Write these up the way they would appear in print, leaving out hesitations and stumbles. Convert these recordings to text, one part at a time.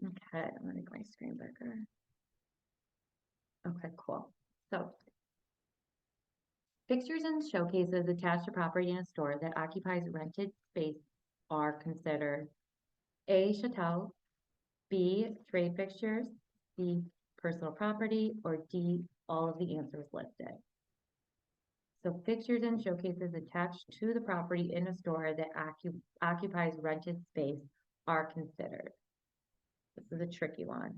Okay, I'm gonna make my screen bigger. Okay, cool. So fixtures and showcases attached to property in a store that occupies rented space are considered A, chattel, B, trade fixtures, C, personal property, or D, all of the answers listed. So fixtures and showcases attached to the property in a store that occupies rented space are considered. This is a tricky one.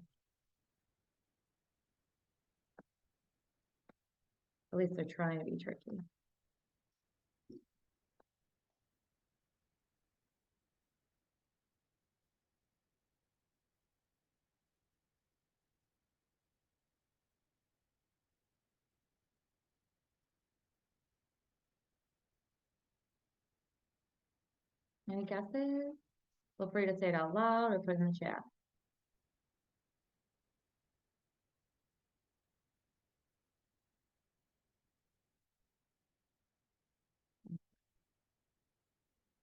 At least they're trying to be tricky. Any guesses? Feel free to say it out loud or put it in the chat.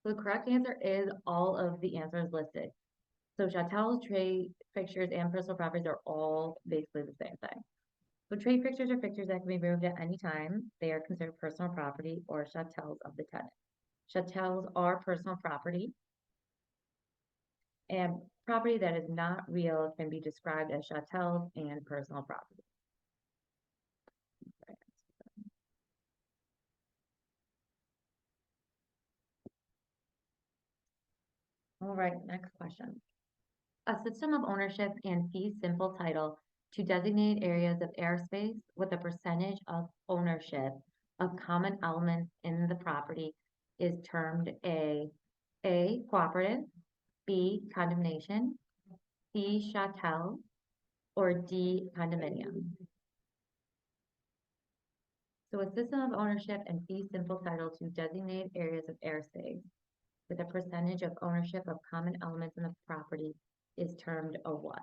So the correct answer is all of the answers listed. So chatels, trade fixtures, and personal properties are all basically the same thing. So trade fixtures are fixtures that can be removed at any time. They are considered personal property or chatels of the tenant. Chatels are personal property, and property that is not real can be described as chatels and personal property. All right, next question. A system of ownership and fee simple title to designate areas of airspace with a percentage of ownership of common elements in the property is termed A, cooperative, B, condemnation, C, chattel, or D, condominium. So a system of ownership and fee simple title to designate areas of airspace with a percentage of ownership of common elements in the property is termed a what?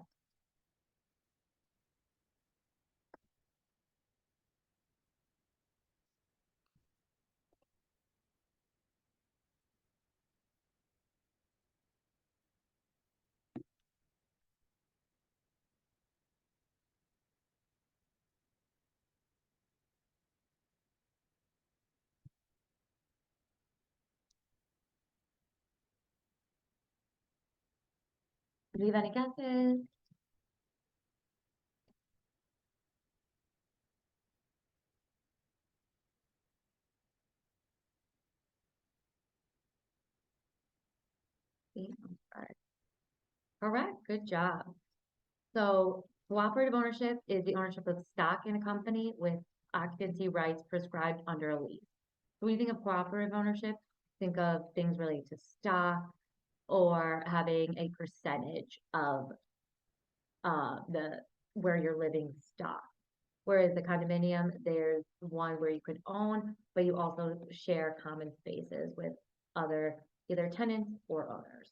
Do you have any guesses? Correct, good job. So cooperative ownership is the ownership of stock in a company with occupancy rights prescribed under a lease. So when you think of cooperative ownership, think of things related to stock or having a percentage of the where you're living stock. Whereas the condominium, there's one where you could own, but you also share common spaces with other either tenants or owners.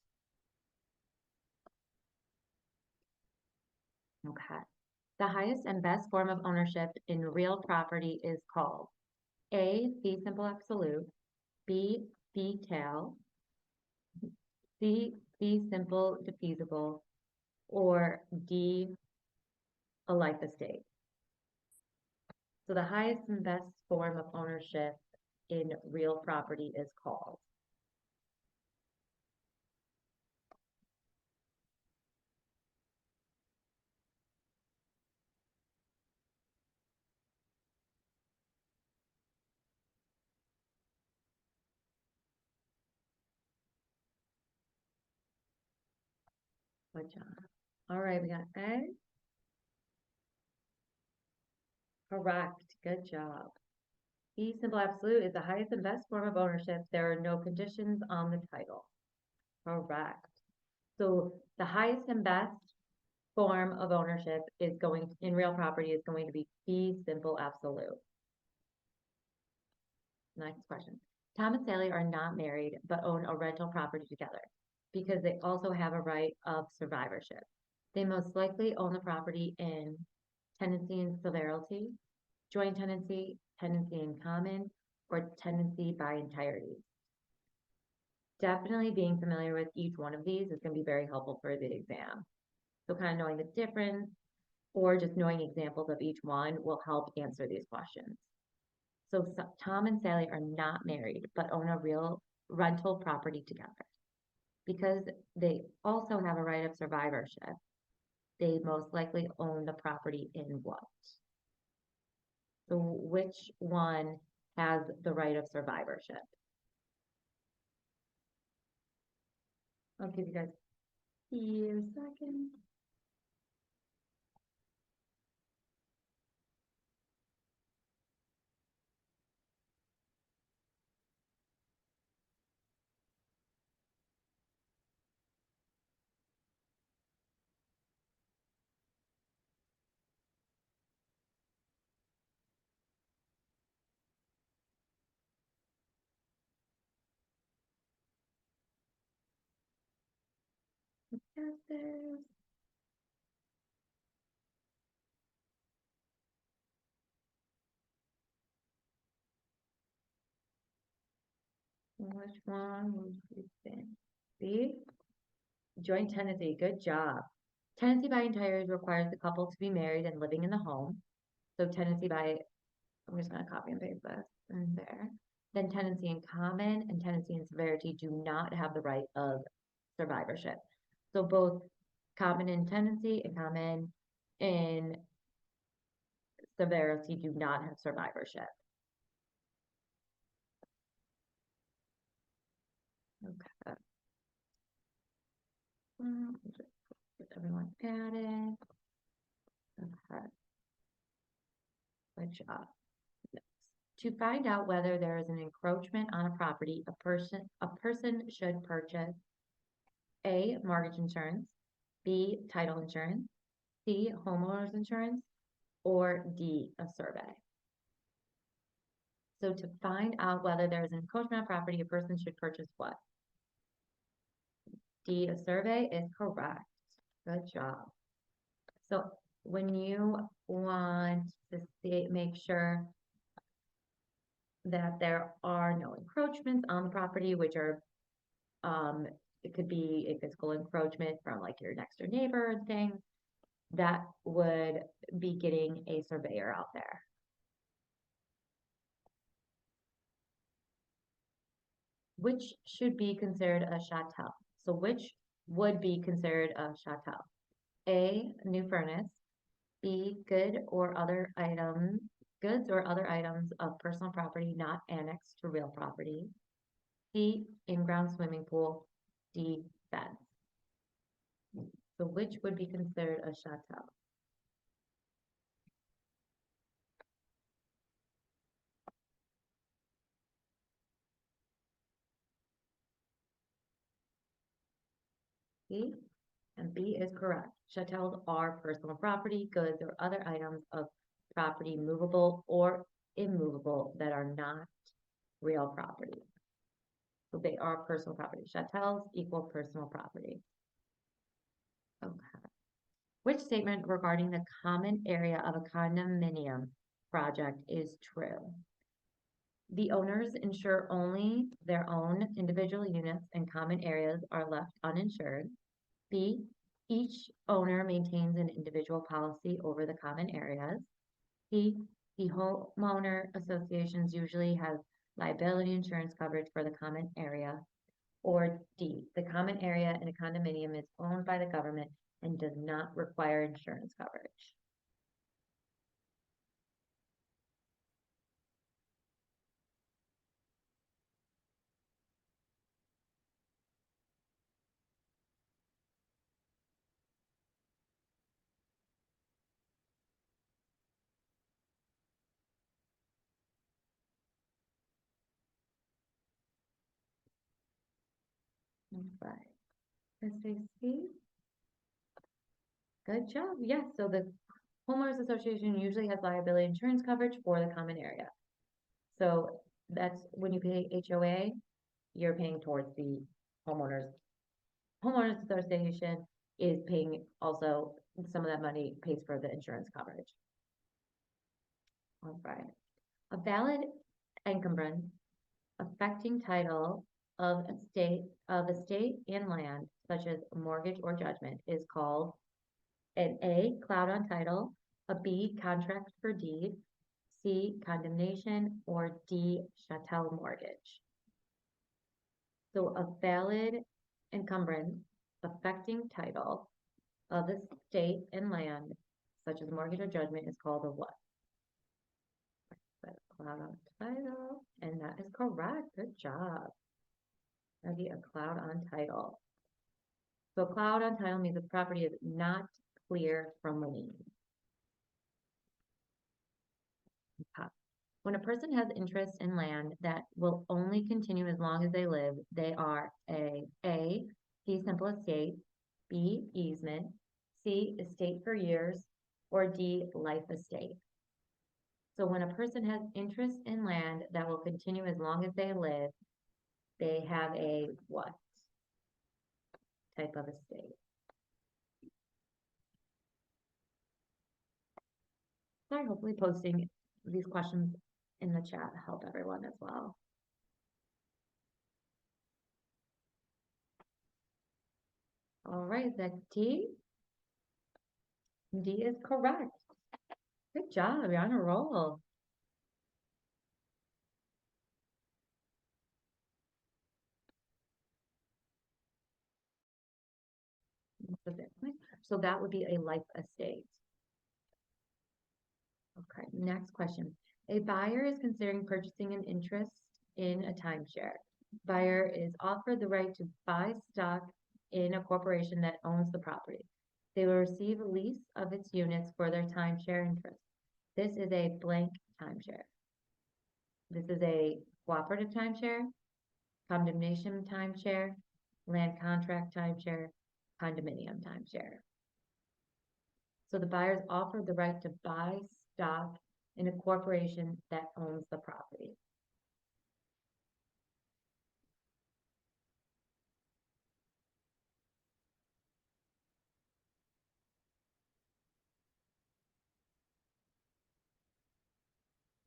Okay. The highest and best form of ownership in real property is called A, fee simple absolute, B, fee tail, C, fee simple defeasible, or D, a life estate. So the highest and best form of ownership in real property is called. Good job. All right, we got A. Correct. Good job. Fee simple absolute is the highest and best form of ownership. There are no conditions on the title. Correct. So the highest and best form of ownership is going in real property is going to be fee simple absolute. Next question. Tom and Sally are not married but own a rental property together because they also have a right of survivorship. They most likely own the property in tenancy and severalty, joint tenancy, tenancy in common, or tenancy by entirety. Definitely being familiar with each one of these is going to be very helpful for the exam. So kind of knowing the difference or just knowing examples of each one will help answer these questions. So Tom and Sally are not married, but own a real rental property together. Because they also have a right of survivorship, they most likely own the property in what? So which one has the right of survivorship? I'll give you guys a few seconds. Guesses. Which one would you think? B? Joint tenancy. Good job. Tenancy by entires requires the couple to be married and living in the home. So tenancy by, I'm just going to copy and paste this in there. Then tenancy in common and tenancy in severity do not have the right of survivorship. So both common in tenancy and common in severity do not have survivorship. Okay. Just get everyone added. Okay. Good job. To find out whether there is an encroachment on a property, a person should purchase A, mortgage insurance, B, title insurance, C, homeowners insurance, or D, a survey. So to find out whether there is an encroachment on property, a person should purchase what? D, a survey is correct. Good job. So when you want to make sure that there are no encroachments on the property, which are, it could be a physical encroachment from like your next door neighbor and things, that would be getting a surveyor out there. Which should be considered a chateau? So which would be considered a chateau? A, new furnace, B, goods or other items of personal property not annexed to real property, C, in-ground swimming pool, D, fence. So which would be considered a chateau? C, and B is correct. Chateaus are personal property, goods, or other items of property movable or immovable that are not real property. So they are personal property. Chateaus equal personal property. Okay. Which statement regarding the common area of a condominium project is true? The owners insure only their own individual units and common areas are left uninsured. B, each owner maintains an individual policy over the common areas. C, the homeowner associations usually have liability insurance coverage for the common area. Or D, the common area in a condominium is owned by the government and does not require insurance coverage. Right. SAC. Good job. Yes, so the homeowners association usually has liability insurance coverage for the common area. So that's when you pay HOA, you're paying towards the homeowners. Homeowners association is paying also some of that money pays for the insurance coverage. All right. A valid encumbrance affecting title of estate and land, such as a mortgage or judgment, is called An A, cloud on title, a B, contract for deed, C, condemnation, or D, chattel mortgage. So a valid encumbrance affecting title of estate and land, such as mortgage or judgment, is called a what? Cloud on title, and that is correct. Good job. That'd be a cloud on title. So cloud on title means the property is not clear from lien. When a person has interest in land that will only continue as long as they live, they are A, fee simple estate, B, easement, C, estate for years, or D, life estate. So when a person has interest in land that will continue as long as they live, they have a what type of estate? Sorry, hopefully posting these questions in the chat help everyone as well. All right, is that D? D is correct. Good job, you're on a roll. So that would be a life estate. Okay, next question. A buyer is considering purchasing an interest in a timeshare. Buyer is offered the right to buy stock in a corporation that owns the property. They will receive a lease of its units for their timeshare interest. This is a blank timeshare. This is a cooperative timeshare, condemnation timeshare, land contract timeshare, condominium timeshare. So the buyers offered the right to buy stock in a corporation that owns the property.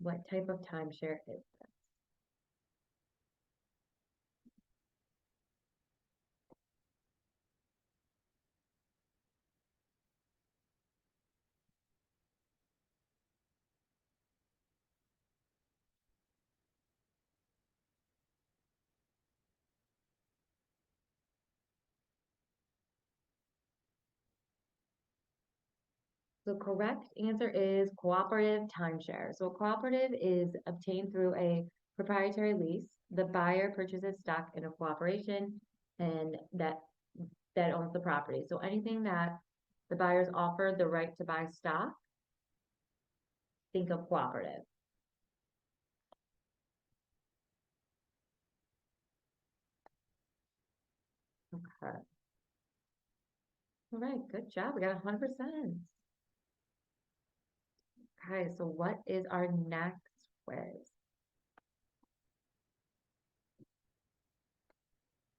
What type of timeshare is this? The correct answer is cooperative timeshare. So cooperative is obtained through a proprietary lease. The buyer purchases stock in a cooperation and that owns the property. So anything that the buyers offer the right to buy stock, think of cooperative. Okay. All right, good job. We got 100%. Okay, so what is our next quiz?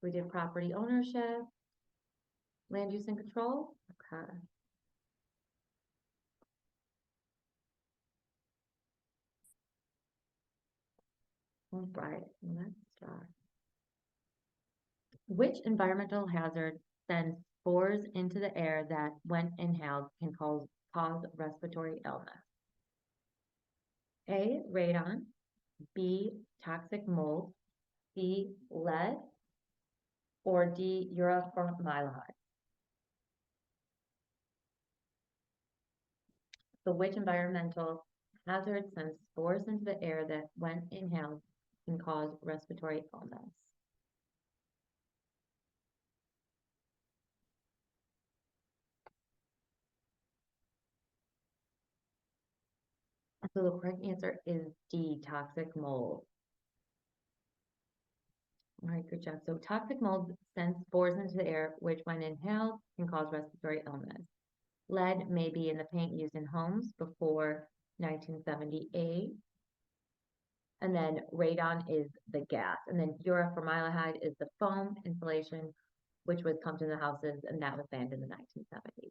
We did property ownership, land use and control. Okay. All right, let's start. Which environmental hazard sends spores into the air that, when inhaled, can cause respiratory illness? A, radon, B, toxic mold, C, lead, or D, uroformaldehyde. So which environmental hazard sends spores into the air that, when inhaled, can cause respiratory illness? So the correct answer is D, toxic mold. All right, good job. So toxic mold sends spores into the air, which when inhaled can cause respiratory illness. Lead may be in the paint used in homes before 1978. And then radon is the gas. And then uroformaldehyde is the foam insulation, which was pumped in the houses, and that was banned in the 1970s.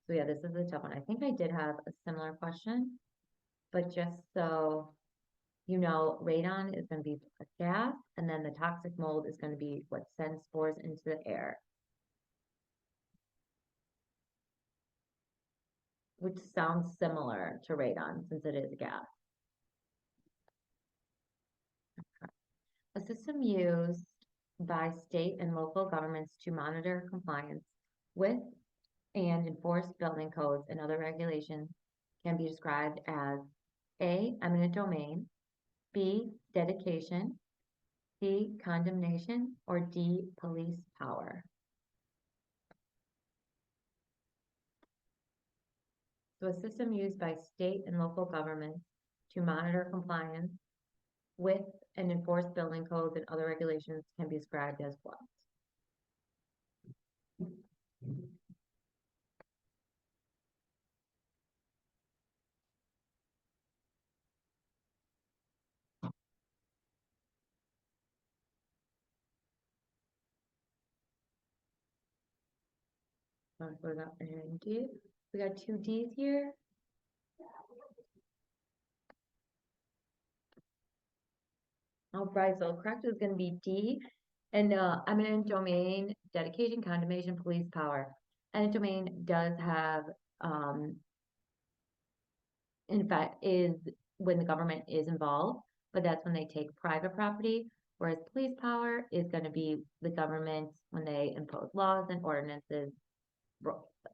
So yeah, this is a tough one. I think I did have a similar question, but just so you know, radon is going to be a gas, and then the toxic mold is going to be what sends spores into the air. which sounds similar to radon since it is a gas. A system used by state and local governments to monitor compliance with and enforce building codes and other regulations can be described as A, eminent domain, B, dedication, C, condemnation, or D, police power. So a system used by state and local governments to monitor compliance with and enforce building codes and other regulations can be described as what? What about D? We got two D's here. All right, so correct is going to be D. And eminent domain, dedication, condemnation, police power. Eminent domain does have, in fact, is when the government is involved, but that's when they take private property. Whereas police power is going to be the government when they impose laws and ordinances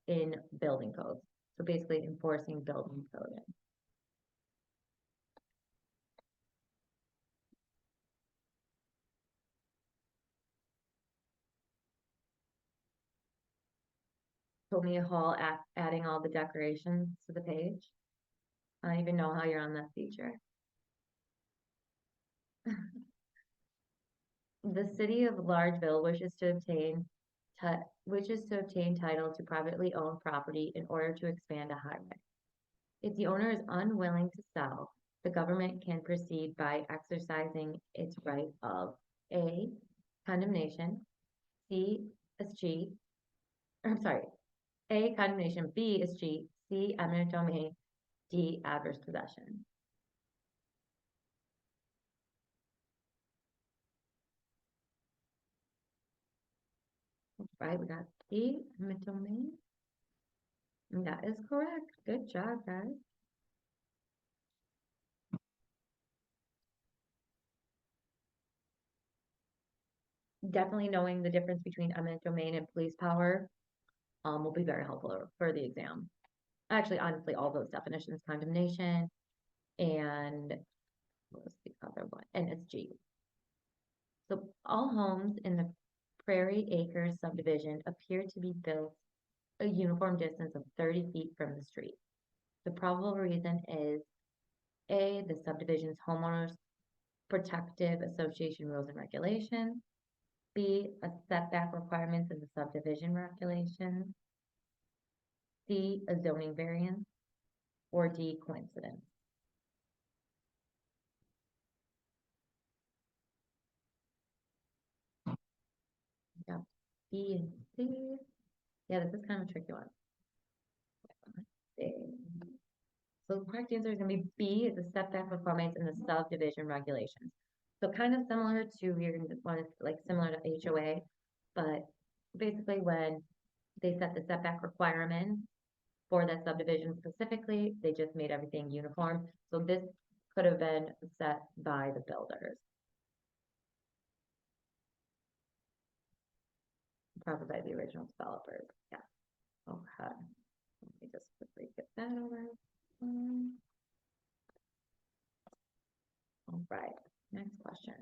in building codes. So basically enforcing building code. Tomia Hall adding all the decorations to the page. I don't even know how you're on that feature. The city of Largeville wishes to obtain title to privately owned property in order to expand a highway. If the owner is unwilling to sell, the government can proceed by exercising its right of A, condemnation, C, escheat, I'm sorry, A, condemnation, B, escheat, C, eminent domain, D, adverse possession. Right, we got C, eminent domain. And that is correct. Good job, guys. Definitely knowing the difference between eminent domain and police power will be very helpful for the exam. Actually, honestly, all those definitions, condemnation and what was the other one? And it's G. So all homes in the Prairie Acres subdivision appear to be built a uniform distance of 30 feet from the street. The probable reason is A, the subdivision's homeowners protective association rules and regulations, B, a setback requirements in the subdivision regulations, C, a zoning variance, or D, coincidence. Yeah, B and C. Yeah, this is kind of a tricky one. So the correct answer is going to be B, the setback requirements in the subdivision regulations. So kind of similar to your one, like similar to HOA, but basically when they set the setback requirements for that subdivision specifically, they just made everything uniform. So this could have been set by the builders. Probably by the original developers. Yeah. Okay. Let me just quickly get that over. All right. Next question.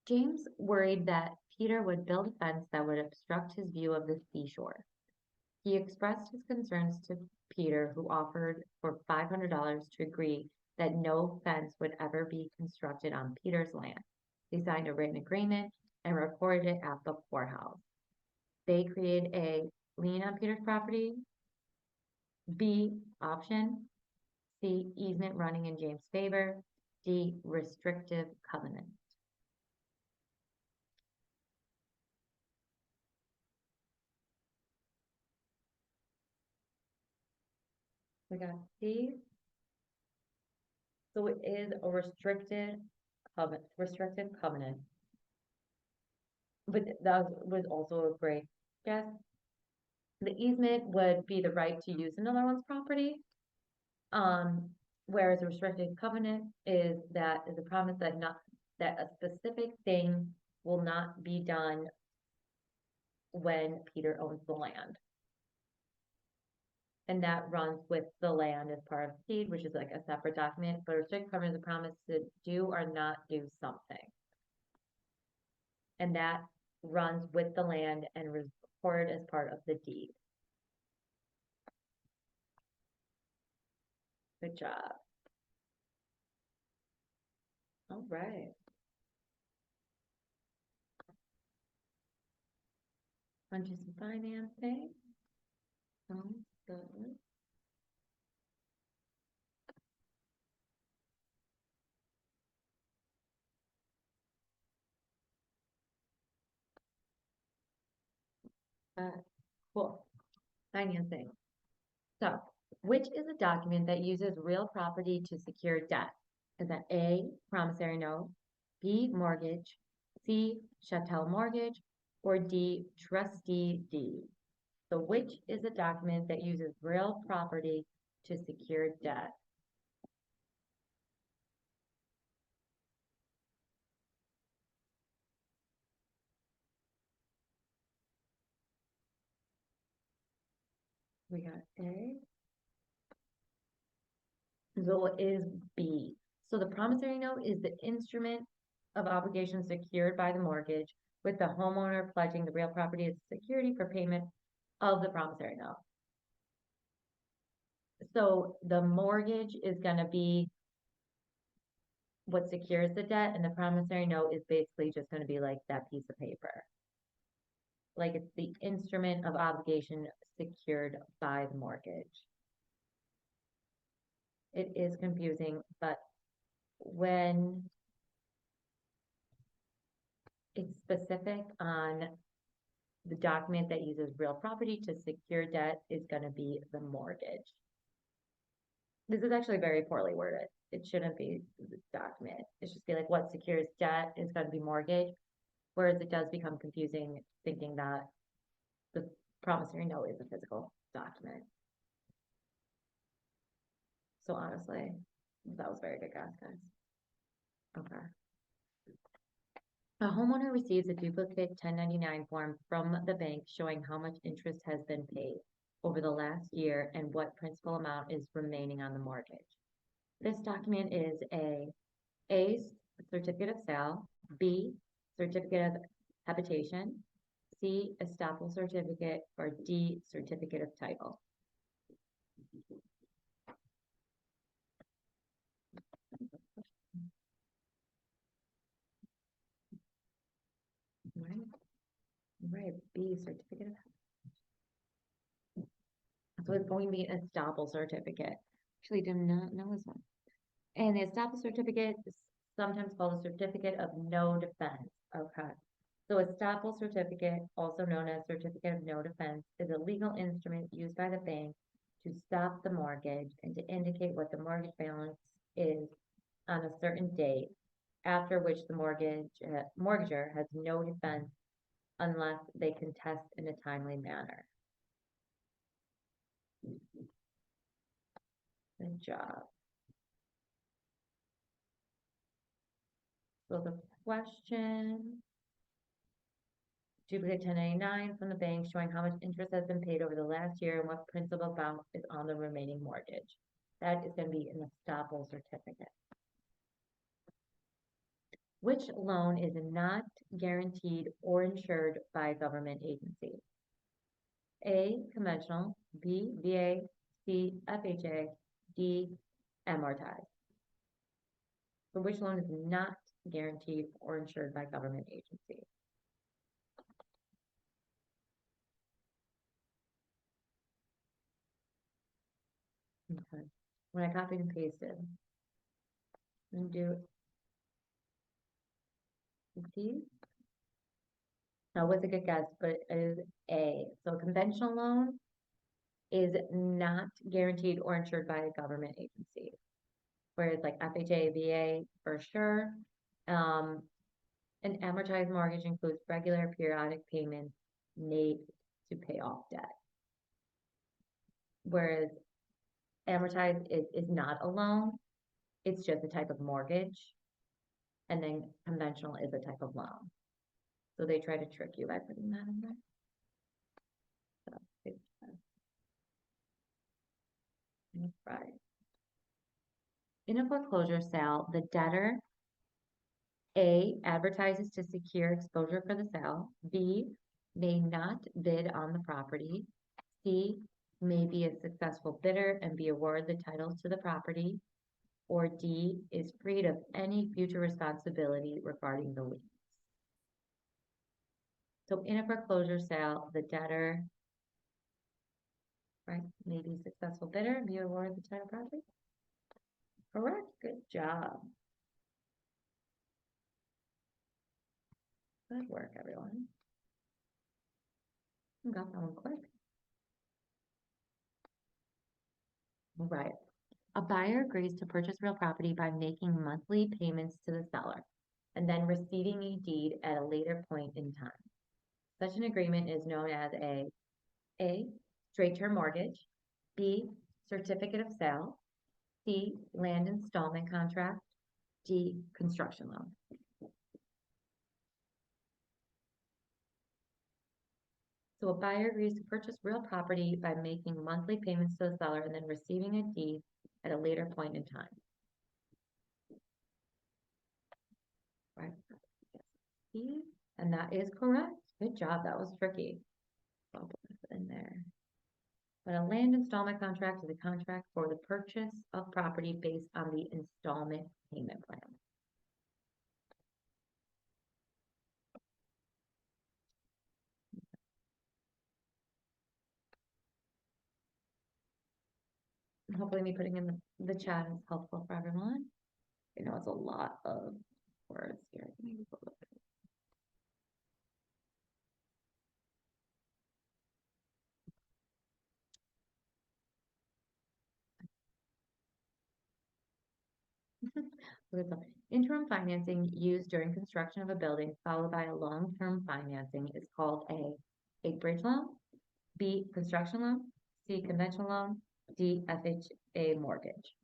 James worried that Peter would build a fence that would obstruct his view of the seashore. He expressed his concerns to Peter, who offered for $500 to agree that no fence would ever be constructed on Peter's land. They signed a written agreement and recorded it at the courthouse. They created a lien on Peter's property. B, option. C, easement running in James' favor. D, restrictive covenant. We got C. So it is a restricted covenant. But that was also a great guess. The easement would be the right to use another one's property. Whereas a restricted covenant is a promise that a specific thing will not be done when Peter owns the land. And that runs with the land as part of the deed, which is like a separate document, but a restricted covenant is a promise to do or not do something. And that runs with the land and recorded as part of the deed. Good job. All right. On to some financing. Sounds good. Cool. Financing. So, which is a document that uses real property to secure debt? Is that A, promissory note, B, mortgage, C, chattel mortgage, or D, trustee deed? So which is a document that uses real property to secure debt? We got A. So it is B. So the promissory note is the instrument of obligation secured by the mortgage, with the homeowner pledging the real property as security for payment of the promissory note. So the mortgage is going to be what secures the debt, and the promissory note is basically just going to be like that piece of paper. Like it's the instrument of obligation secured by the mortgage. It is confusing, but when it's specific on the document that uses real property to secure debt is going to be the mortgage. This is actually very poorly worded. It shouldn't be this document. It should be like what secures debt is going to be mortgage, whereas it does become confusing thinking that the promissory note is a physical document. So honestly, that was very good guess, guys. Okay. A homeowner receives a duplicate 1099 form from the bank showing how much interest has been paid over the last year and what principal amount is remaining on the mortgage. This document is A, certificate of sale, B, certificate of habitation, C, estoppel certificate, or D, certificate of title. Right, B, certificate of. So it's going to be an estoppel certificate. Actually, do not know this one. And the estoppel certificate is sometimes called a certificate of no defense. Okay. So estoppel certificate, also known as certificate of no defense, is a legal instrument used by the bank to stop the mortgage and to indicate what the mortgage balance is on a certain date, after which the mortgager has no defense unless they contest in a timely manner. Good job. So the question, duplicate 1099 from the bank showing how much interest has been paid over the last year and what principal amount is on the remaining mortgage. That is going to be an estoppel certificate. Which loan is not guaranteed or insured by a government agency? A, conventional, B, VA, C, FHA, D, amortized. So which loan is not guaranteed or insured by government agency? Okay. When I copied and pasted, I'm do C. That was a good guess, but it is A. So a conventional loan is not guaranteed or insured by a government agency. Whereas like FHA, VA for sure. An amortized mortgage includes regular periodic payments made to pay off debt. whereas amortized is not a loan, it's just a type of mortgage. And then conventional is a type of loan. So they try to trick you by putting that in there. So, good job. Right. In a foreclosure sale, the debtor A advertises to secure exposure for the sale. B may not bid on the property. C may be a successful bidder and be awarded the titles to the property. Or D is freed of any future responsibility regarding the lien. So in a foreclosure sale, the debtor, right, may be a successful bidder and be awarded the title property. Correct. Good job. Good work, everyone. You got that one quick. Right. A buyer agrees to purchase real property by making monthly payments to the seller and then receiving a deed at a later point in time. Such an agreement is known as A, straight-term mortgage, B, certificate of sale, C, land installment contract, D, construction loan. So a buyer agrees to purchase real property by making monthly payments to the seller and then receiving a deed at a later point in time. Right. C, and that is correct. Good job. That was tricky. I'll put this in there. But a land installment contract is a contract for the purchase of property based on the installment payment plan. Hopefully me putting in the chat is helpful for everyone. You know, it's a lot of words here. Interim financing used during construction of a building followed by a long-term financing is called a bridge loan, B, construction loan, C, conventional loan, D, FHA mortgage.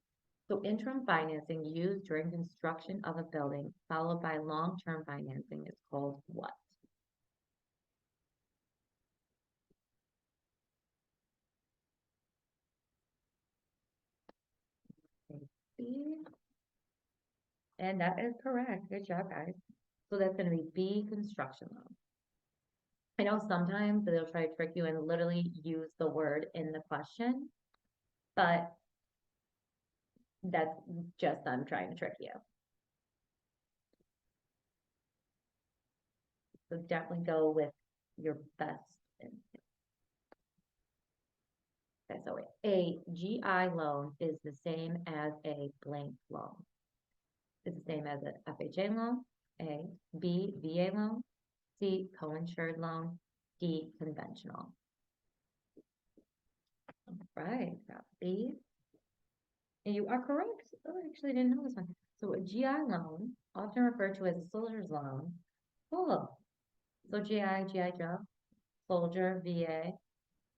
So interim financing used during construction of a building followed by long-term financing is called what? B. And that is correct. Good job, guys. So that's going to be B, construction loan. I know sometimes they'll try to trick you and literally use the word in the question, but that's just them trying to trick you. So definitely go with your best. Okay, so a GI loan is the same as a blank loan. It's the same as an FHA loan, A, B, VA loan, C, co-insured loan, D, conventional. All right, got B. And you are correct. Oh, I actually didn't know this one. So a GI loan, often referred to as a soldier's loan. Cool. So GI Joe, soldier, VA,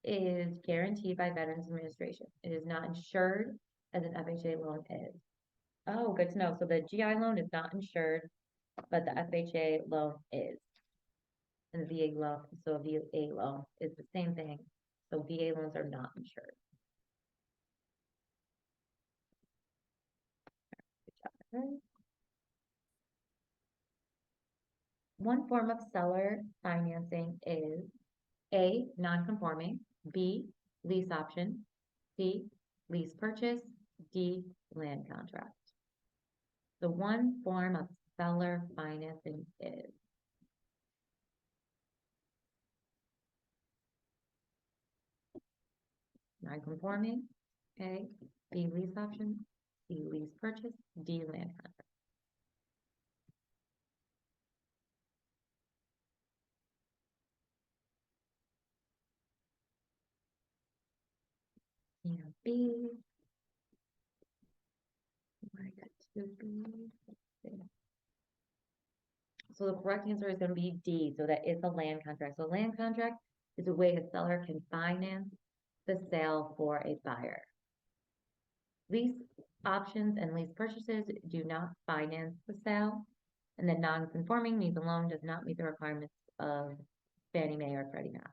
is guaranteed by Veterans Administration. It is not insured as an FHA loan is. Oh, good to know. So the GI loan is not insured, but the FHA loan is. And the VA loan, so a VA loan is the same thing. So VA loans are not insured. Good job. One form of seller financing is A, non-conforming, B, lease option, C, lease purchase, D, land contract. The one form of seller financing is non-conforming, A, B, lease option, C, lease purchase, D, land contract. And B, I got two B. So the correct answer is going to be D. So that is a land contract. So land contract is a way a seller can finance the sale for a buyer. Lease options and lease purchases do not finance the sale, and then non-conforming means a loan does not meet the requirements of Fannie Mae or Freddie Mac.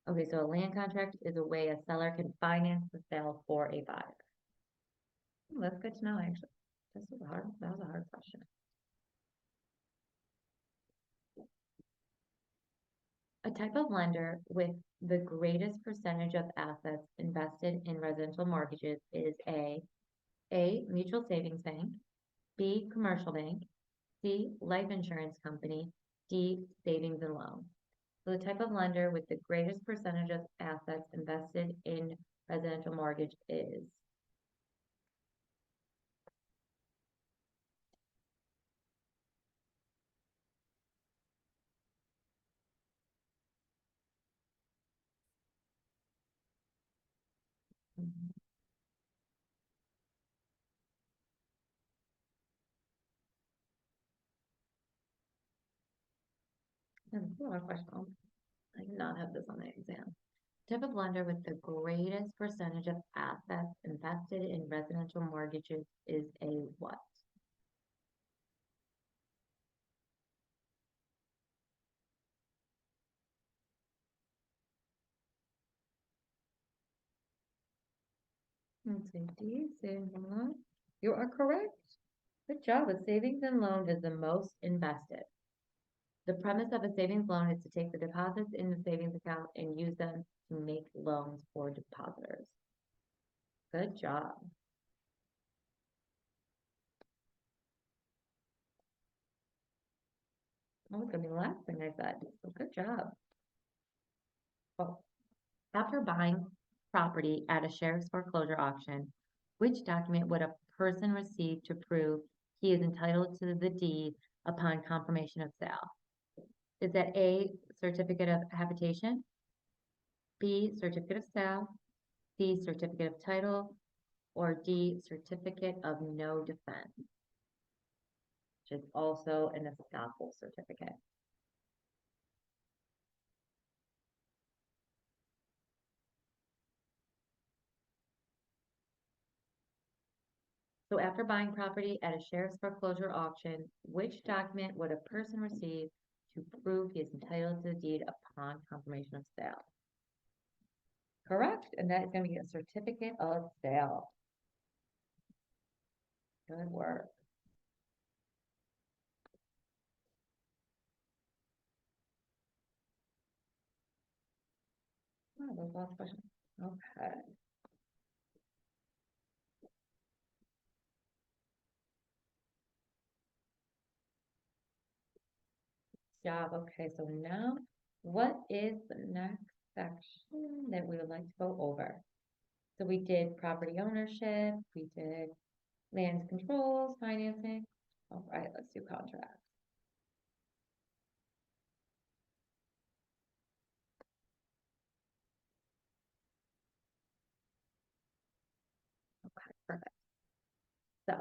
Okay, so a land contract is a way a seller can finance the sale for a buyer. That's good to know, actually. That was a hard question. A type of lender with the greatest percentage of assets invested in residential mortgages is A, mutual savings bank, B, commercial bank, C, life insurance company, D, savings and loan. So the type of lender with the greatest percentage of assets invested in residential mortgage is That's a lot of questions. I did not have this on the exam. Type of lender with the greatest percentage of assets invested in residential mortgages is a what? Let's see, D, savings and loan. You are correct. Good job. A savings and loan is the most invested. The premise of a savings loan is to take the deposits in the savings account and use them to make loans for depositors. Good job. That was gonna be the last thing I said. So good job. Oh, after buying property at a sheriff's foreclosure auction, which document would a person receive to prove he is entitled to the deed upon confirmation of sale? Is that A, certificate of habitation, B, certificate of sale, C, certificate of title, or D, certificate of no defense, which is also an estoppel certificate? So after buying property at a sheriff's foreclosure auction, which document would a person receive to prove he is entitled to the deed upon confirmation of sale? Correct, and that is going to be a certificate of sale. Good work. Oh, those last questions. Okay. Job. Okay, so now what is the next section that we would like to go over? So we did property ownership, we did land controls, financing. All right, let's do contracts. Okay, perfect. So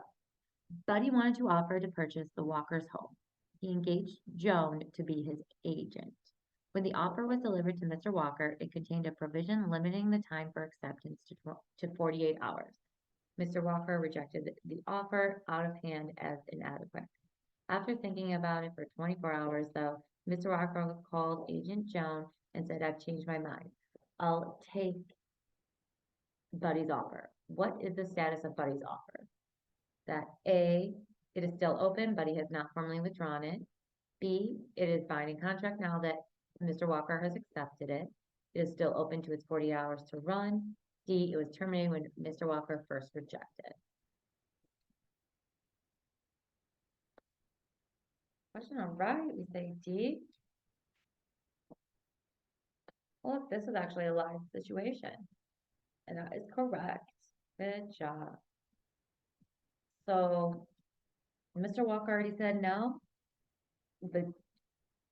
Buddy wanted to offer to purchase the Walker's home. He engaged Joan to be his agent. When the offer was delivered to Mr. Walker, it contained a provision limiting the time for acceptance to 48 hours. Mr. Walker rejected the offer out of hand as inadequate. After thinking about it for 24 hours, though, Mr. Walker called Agent Joan and said, I've changed my mind. I'll take Buddy's offer. What is the status of Buddy's offer? That A, it is still open, but he has not formally withdrawn it. B, it is binding contract now that Mr. Walker has accepted it. It is still open to its 40 hours to run. D, it was terminated when Mr. Walker first rejected. Question all right, we say D. Well, this is actually a live situation. And that is correct. Good job. So Mr. Walker already said no.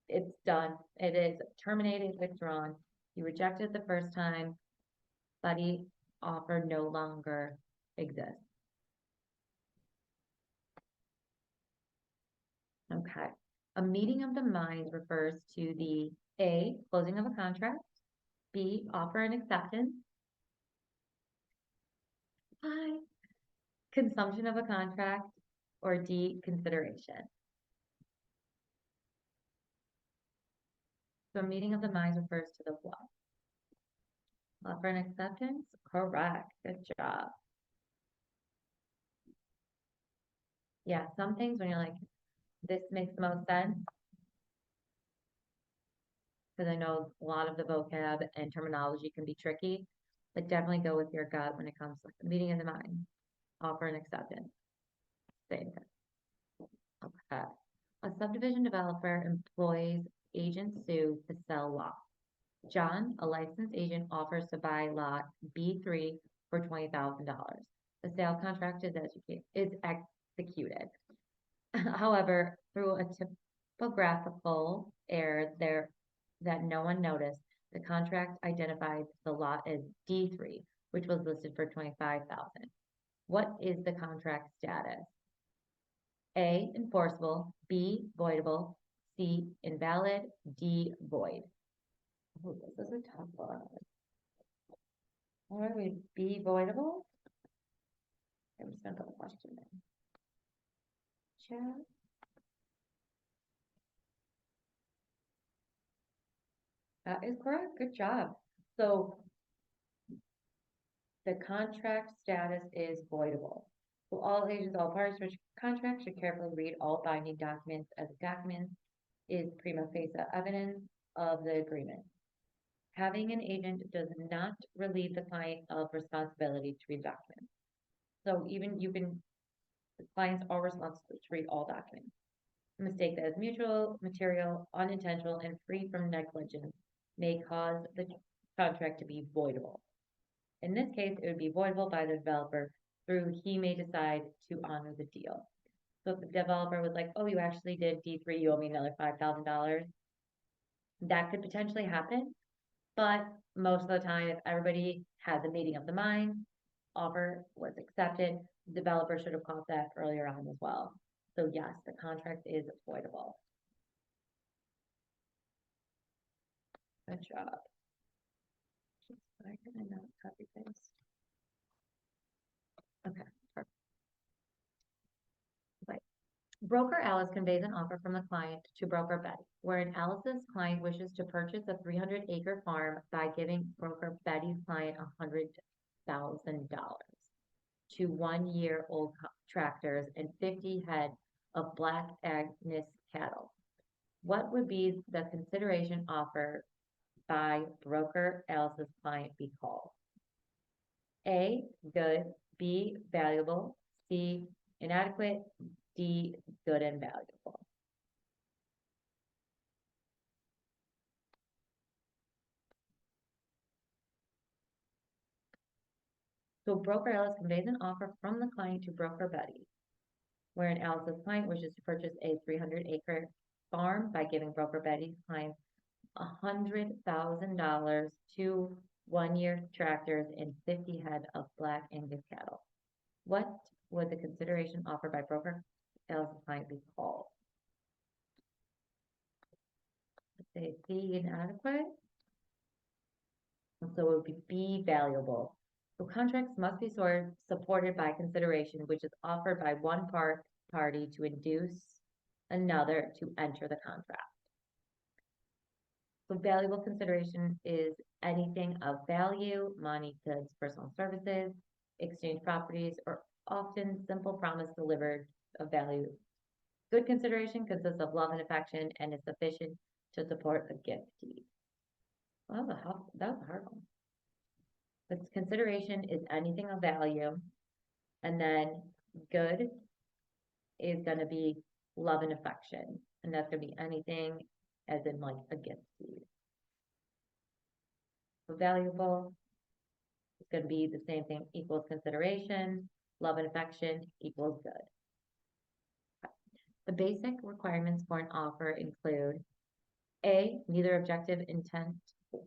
It's done. It is terminated, withdrawn. You rejected the first time. Buddy offer no longer exists. Okay. A meeting of the minds refers to the A, closing of a contract, B, offer and acceptance. I, consumption of a contract, or D, consideration. So meeting of the minds refers to the what? Offer and acceptance? Correct. Good job. Yeah, some things when you're like, this makes the most sense, because I know a lot of the vocab and terminology can be tricky, but definitely go with your gut when it comes to the meeting of the mind, offer and acceptance. Same thing. Okay. A subdivision developer employs agent Sue to sell lot. John, a licensed agent, offers to buy lot B3 for $20,000. The sale contract is executed. However, through a typographical error that no one noticed, the contract identified the lot as D3, which was listed for $25,000. What is the contract status? A, enforceable, B, voidable, C, invalid, D, void. Oh, this is a tough one. What would be voidable? I'm just gonna put a question in. Chat. That is correct. Good job. So the contract status is voidable. So all agents, all parties to contract should carefully read all binding documents, as the document is prima facie evidence of the agreement. Having an agent does not relieve the client of responsibility to read documents. So even the clients are responsible to read all documents. A mistake that is mutual, material, unintentional, and free from negligence may cause the contract to be voidable. In this case, it would be voidable by the developer through he may decide to honor the deal. So if the developer was like, oh, you actually did D3, you owe me another $5,000, that could potentially happen. But most of the time, if everybody has a meeting of the mind, offer was accepted, the developer should have caught that earlier on as well. So yes, the contract is voidable. Good job. Why can I not copy paste? Okay, perfect. Right. Broker Alice conveys an offer from the client to broker Betty, wherein Alice's client wishes to purchase a 300-acre farm by giving broker Betty's client $100,000 to 1-year-old tractors and 50 head of Black Angus cattle. What would be the consideration offered by broker Alice's client be called? A, good, B, valuable, C, inadequate, D, good and valuable. So broker Alice conveys an offer from the client to broker Betty, wherein Alice's client wishes to purchase a 300-acre farm by giving broker Betty's client $100,000 to 1-year tractors and 50 head of Black Angus cattle. What would the consideration offered by broker Alice's client be called? Let's say C, inadequate. So it would be B, valuable. So contracts must be supported by consideration, which is offered by one party to induce another to enter the contract. So valuable consideration is anything of value, money, goods, personal services, exchange properties, or often simple promise delivered of value. Good consideration consists of love and affection and is sufficient to support a gift deed. Well, that was a hard one. But consideration is anything of value, and then good is going to be love and affection, and that's going to be anything as in like a gift deed. So valuable is going to be the same thing, equals consideration, love and affection equals good. The basic requirements for an offer include A, neither objective intent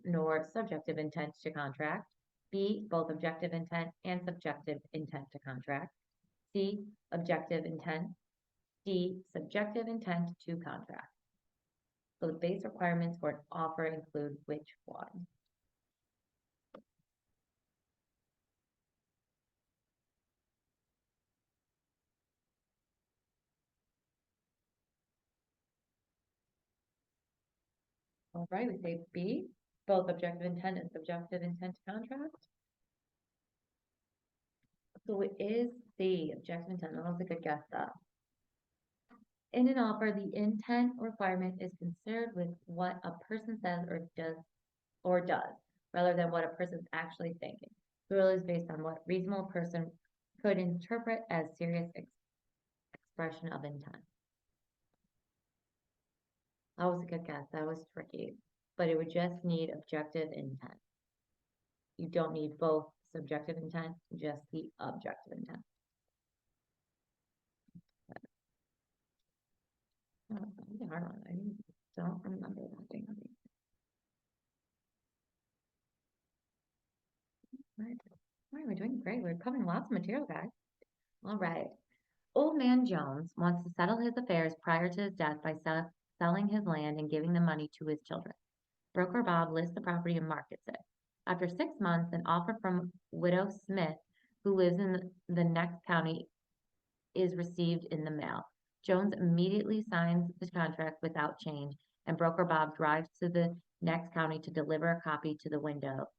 nor subjective intent to contract. B, both objective intent and subjective intent to contract. C, objective intent. D, subjective intent to contract. So the base requirements for an offer include which one? All right, we say B, both objective intent and subjective intent to contract. So it is C, objective intent. That was a good guess though. In an offer, the intent requirement is concerned with what a person says or does, rather than what a person's actually thinking. The rule is based on what reasonable person could interpret as serious expression of intent. That was a good guess. That was tricky, but it would just need objective intent. You don't need both subjective intent, just the objective intent. Oh, that was a hard one. I don't remember that thing. Right. All right, we're doing great. We're covering lots of material, guys. All right. Old man Jones wants to settle his affairs prior to his death by selling his land and giving the money to his children. Broker Bob lists the property and markets it. After 6 months, an offer from Widow Smith, who lives in the next county, is received in the mail. Jones immediately signs the contract without change, and Broker Bob drives to the next county to deliver a copy to the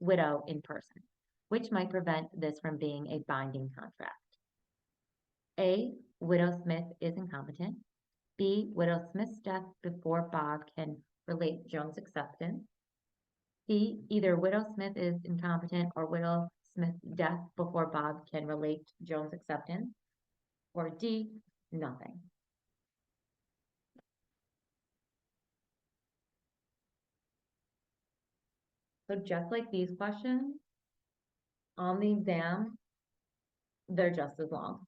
widow in person, which might prevent this from being a binding contract. A, Widow Smith is incompetent. B, Widow Smith's death before Bob can relate Jones' acceptance. C, either Widow Smith is incompetent or Widow Smith's death before Bob can relate Jones' acceptance. Or D, nothing. So just like these questions, on the exam, they're just as long.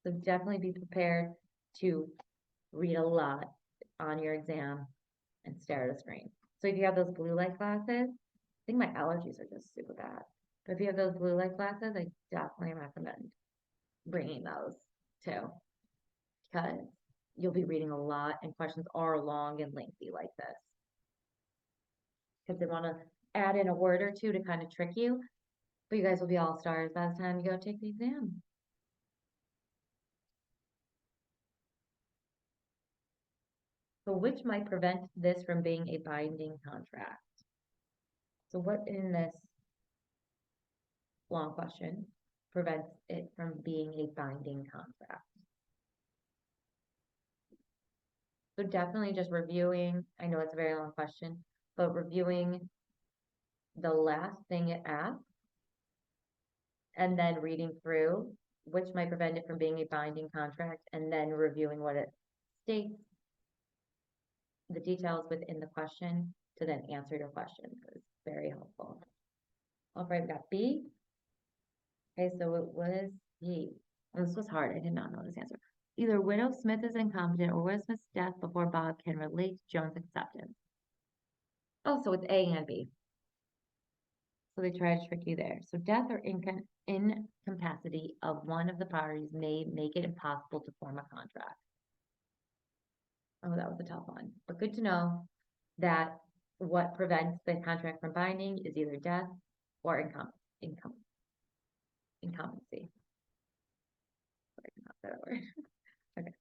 So definitely be prepared to read a lot on your exam and stare at a screen. So if you have those blue light glasses, I think my allergies are just super bad. But if you have those blue light glasses, I definitely recommend bringing those too, because you'll be reading a lot and questions are long and lengthy like this. Because they want to add in a word or two to kind of trick you, but you guys will be all stars by the time you go take the exam. So which might prevent this from being a binding contract? So what in this long question prevents it from being a binding contract? So definitely just reviewing, I know it's a very long question, but reviewing the last thing it asks and then reading through which might prevent it from being a binding contract and then reviewing what it states, the details within the question to then answer your question. It's very helpful. All right, we got B. Okay, so it was B. And this was hard. I did not know this answer. Either Widow Smith is incompetent or Widow Smith's death before Bob can relate to Jones' acceptance. Oh, so it's A and B. So they try to trick you there. So death or incapacity of one of the parties may make it impossible to form a contract. Oh, that was a tough one. But good to know that what prevents the contract from binding is either death or incumbency. Okay.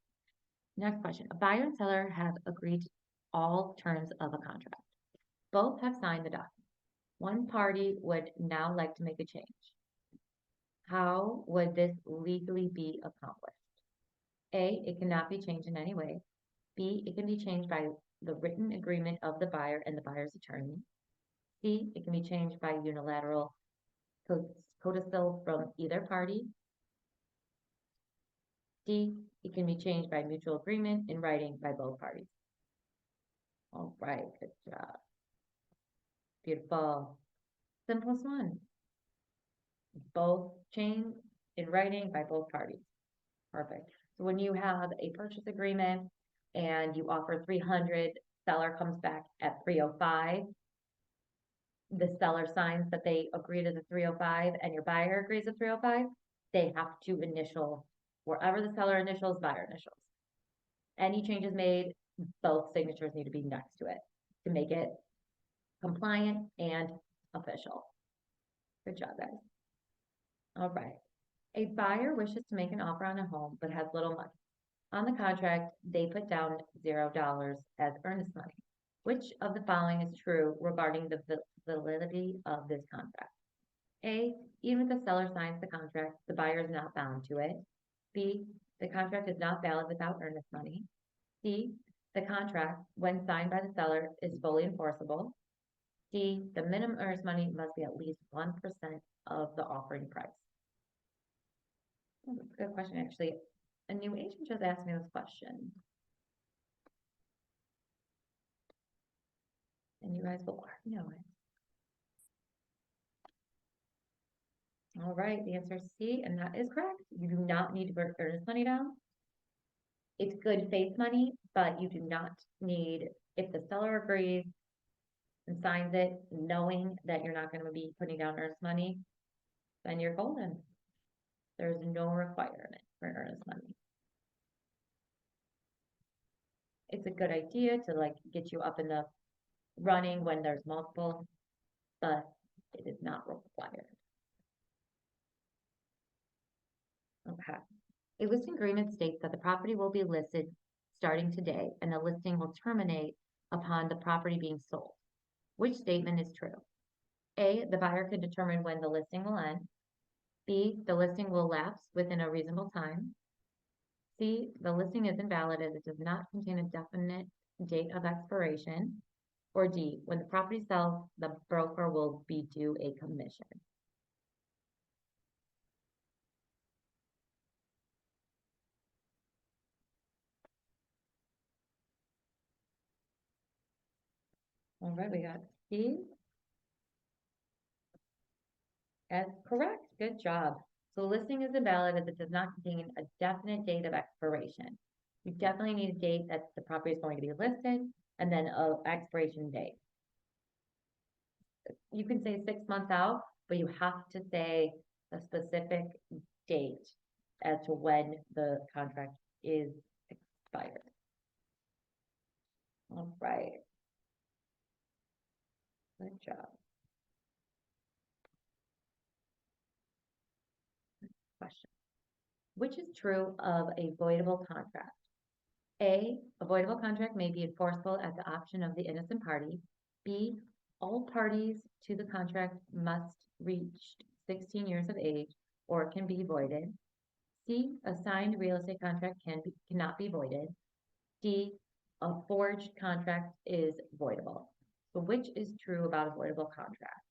Next question. A buyer and seller have agreed to all terms of a contract. Both have signed the document. One party would now like to make a change. How would this legally be accomplished? A, it cannot be changed in any way. B, it can be changed by the written agreement of the buyer and the buyer's attorney. C, it can be changed by unilateral codicil from either party. D, it can be changed by mutual agreement in writing by both parties. All right, good job. Beautiful. Simplest one. Both changed in writing by both parties. Perfect. So when you have a purchase agreement and you offer 300, seller comes back at 305, the seller signs that they agree to the 305 and your buyer agrees to 305, they have to initial wherever the seller initials, buyer initials. Any changes made, both signatures need to be next to it to make it compliant and official. Good job, guys. All right. A buyer wishes to make an offer on a home but has little money. On the contract, they put down $0 as earnest money. Which of the following is true regarding the validity of this contract? A, even if the seller signs the contract, the buyer is not bound to it. B, the contract is not valid without earnest money. C, the contract, when signed by the seller, is fully enforceable. D, the minimum earnest money must be at least 1% of the offering price. That's a good question, actually. A new agent just asked me this question. And you guys will know it. All right, the answer is C, and that is correct. You do not need to put earnest money down. It's good faith money, but you do not need, if the seller agrees and signs it, knowing that you're not going to be putting down earnest money, then you're golden. There's no requirement for earnest money. It's a good idea to like get you up in the running when there's multiple, but it is not required. Okay. A listing agreement states that the property will be listed starting today and the listing will terminate upon the property being sold. Which statement is true? A, the buyer can determine when the listing will end. B, the listing will lapse within a reasonable time. C, the listing is invalid as it does not contain a definite date of expiration. Or D, when the property sells, the broker will be due a commission. All right, we got C. That's correct. Good job. So the listing is invalid as it does not contain a definite date of expiration. You definitely need a date that the property is going to be listed and then a expiration date. You can say 6 months out, but you have to say a specific date as to when the contract is expired. All right. Good job. Question. Which is true of a voidable contract? A voidable contract may be enforceable at the option of the innocent party. B, all parties to the contract must reach 16 years of age or it can be voided. C, a signed real estate contract cannot be voided. D, a forged contract is voidable. So which is true about a voidable contract?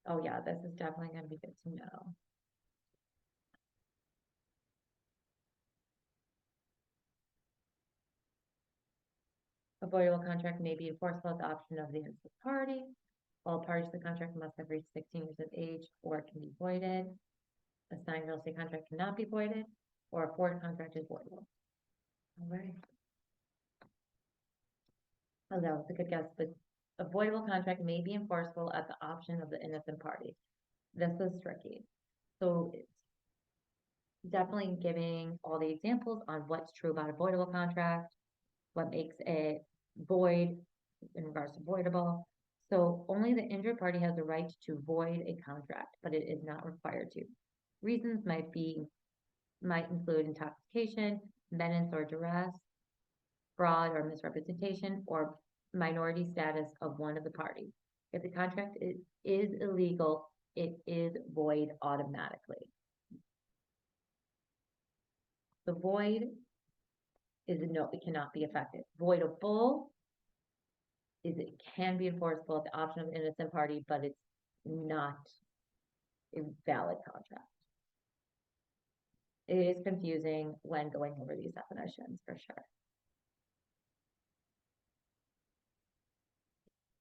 Oh yeah, this is definitely going to be good to know. A voidable contract may be enforceable at the option of the innocent party. All parties to the contract must have reached 16 years of age or it can be voided. A signed real estate contract cannot be voided, or a forward contract is voidable. All right. Oh, that was a good guess, but a voidable contract may be enforceable at the option of the innocent party. This is tricky. So it's definitely giving all the examples on what's true about a voidable contract, what makes it void in regards to voidable. So only the injured party has the right to void a contract, but it is not required to. Reasons might include intoxication, menace or duress, fraud or misrepresentation, or minority status of one of the parties. If the contract is illegal, it is void automatically. The void is no, it cannot be effective. Voidable is it can be enforceable at the option of an innocent party, but it's not a valid contract. It is confusing when going over these definitions for sure.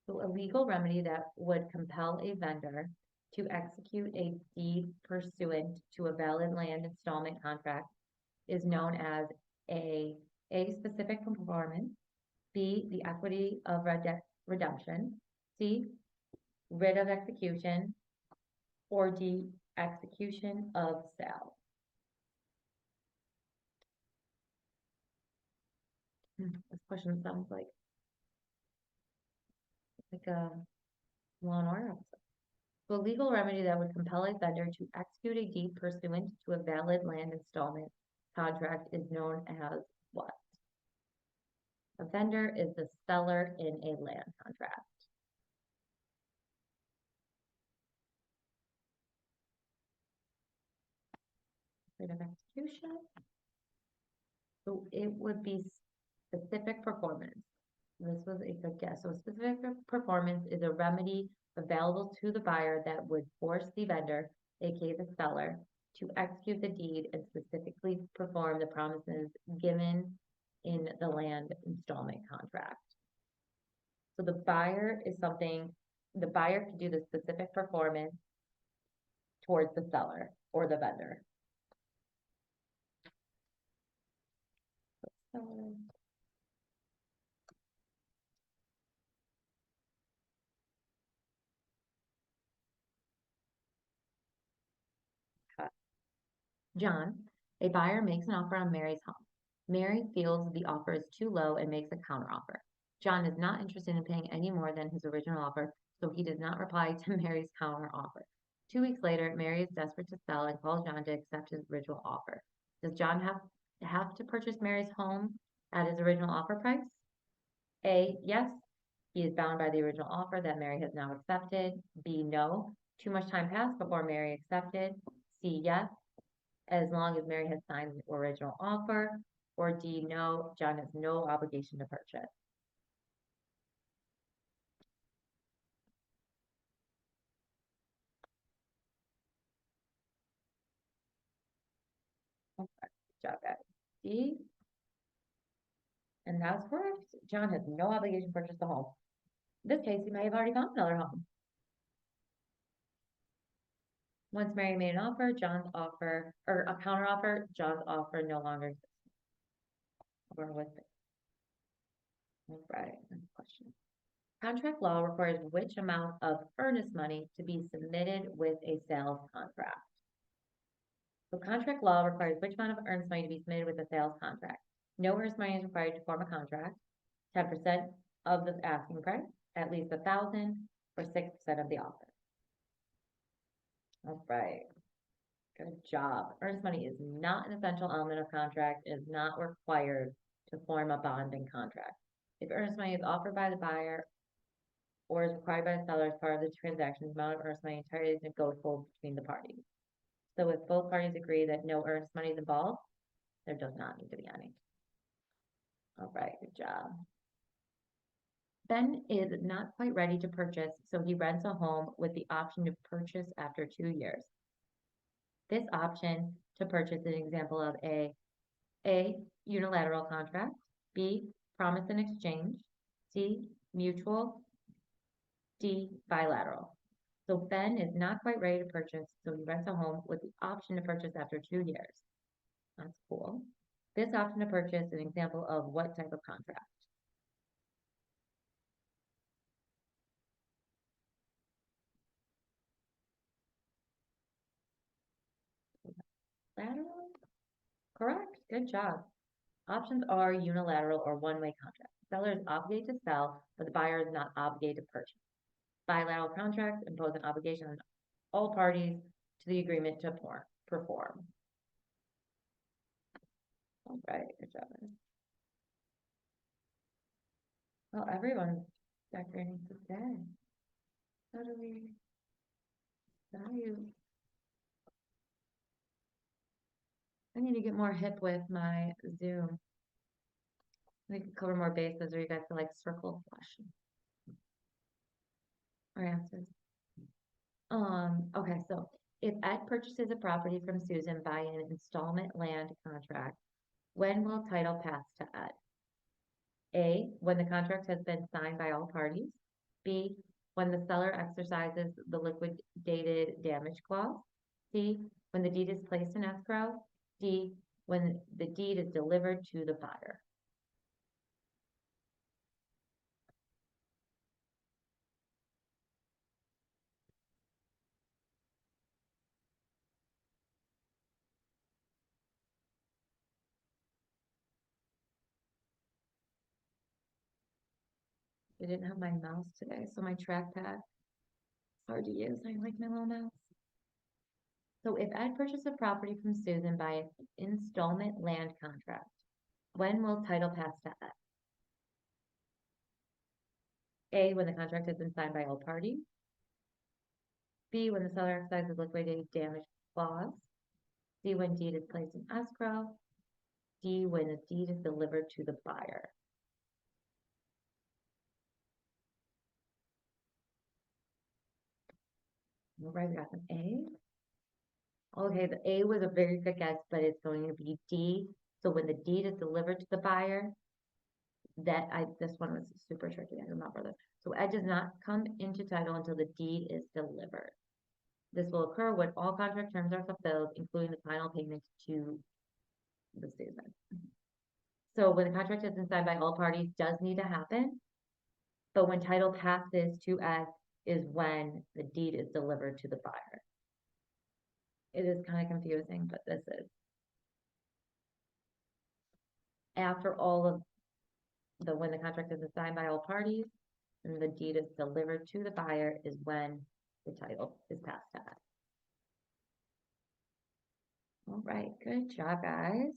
So a legal remedy that would compel a vendor to execute a deed pursuant to a valid land installment contract is known as A, specific performance, B, the equity of redemption, C, writ of execution, or D, execution of sale. This question sounds like a Law and Order episode. So a legal remedy that would compel a vendor to execute a deed pursuant to a valid land installment contract is known as what? A vendor is the seller in a land contract. Rate of execution. So it would be specific performance. This was a good guess. So specific performance is a remedy available to the buyer that would force the vendor, aka the seller, to execute the deed and specifically perform the promises given in the land installment contract. So the buyer is something, the buyer can do the specific performance towards the seller or the vendor. So, John, a buyer makes an offer on Mary's home. Mary feels the offer is too low and makes a counteroffer. John is not interested in paying any more than his original offer, so he does not reply to Mary's counteroffer. 2 weeks later, Mary is desperate to sell and calls John to accept his original offer. Does John have to purchase Mary's home at his original offer price? A, yes, he is bound by the original offer that Mary has now accepted. B, no, too much time passed before Mary accepted. C, yes, as long as Mary has signed the original offer, or D, no, John has no obligation to purchase. Okay, good job, guys. D, and that's correct. John has no obligation to purchase the home. In this case, he may have already found another home. Once Mary made an offer, John's offer, or a counter offer, John's offer no longer exists. We're with it. All right, next question. Contract law requires which amount of earnest money to be submitted with a sales contract? So contract law requires which amount of earnest money to be submitted with a sales contract? No earnest money is required to form a contract. 10% of the asking price, at least 1,000, or 6% of the offer. All right. Good job. Earnest money is not an essential element of contract, is not required to form a bonding contract. If earnest money is offered by the buyer or is required by the seller as part of the transaction, the amount of earnest money entirely is negotiable between the parties. So if both parties agree that no earnest money is involved, there does not need to be any. All right, good job. Ben is not quite ready to purchase, so he rents a home with the option to purchase after 2 years. This option to purchase is an example of A, unilateral contract, B, promise and exchange, C, mutual, D, bilateral. So Ben is not quite ready to purchase, so he rents a home with the option to purchase after 2 years. That's cool. This option to purchase is an example of what type of contract? Bilateral? Correct. Good job. Options are unilateral or one-way contract. The seller is obligated to sell, but the buyer is not obligated to purchase. Bilateral contracts impose an obligation on all parties to the agreement to perform. All right, good job. Well, everyone's decorating today. How do we value? I need to get more hip with my Zoom. We can cover more bases, or you guys can like circle flashing our answers. Okay, so if Ed purchases a property from Susan by an installment land contract, when will title pass to Ed? A, when the contract has been signed by all parties. B, when the seller exercises the liquidated damage clause. C, when the deed is placed in escrow. D, when the deed is delivered to the buyer. I didn't have my mouse today, so my trackpad is hard to use. I like my little mouse. So if Ed purchased a property from Susan by an installment land contract, when will title pass to Ed? A, when the contract has been signed by all parties. B, when the seller exercises liquidated damage clause. C, when deed is placed in escrow. D, when the deed is delivered to the buyer. All right, we got an A. Okay, the A was a very good guess, but it's going to be D. So when the deed is delivered to the buyer, this one was super tricky. I remember this. So Ed does not come into title until the deed is delivered. This will occur when all contract terms are fulfilled, including the final payment to the citizen. So when the contract has been signed by all parties, does need to happen. But when title passes to Ed is when the deed is delivered to the buyer. It is kind of confusing, but this is. After all of when the contract is signed by all parties and the deed is delivered to the buyer is when the title is passed to Ed. All right, good job, guys.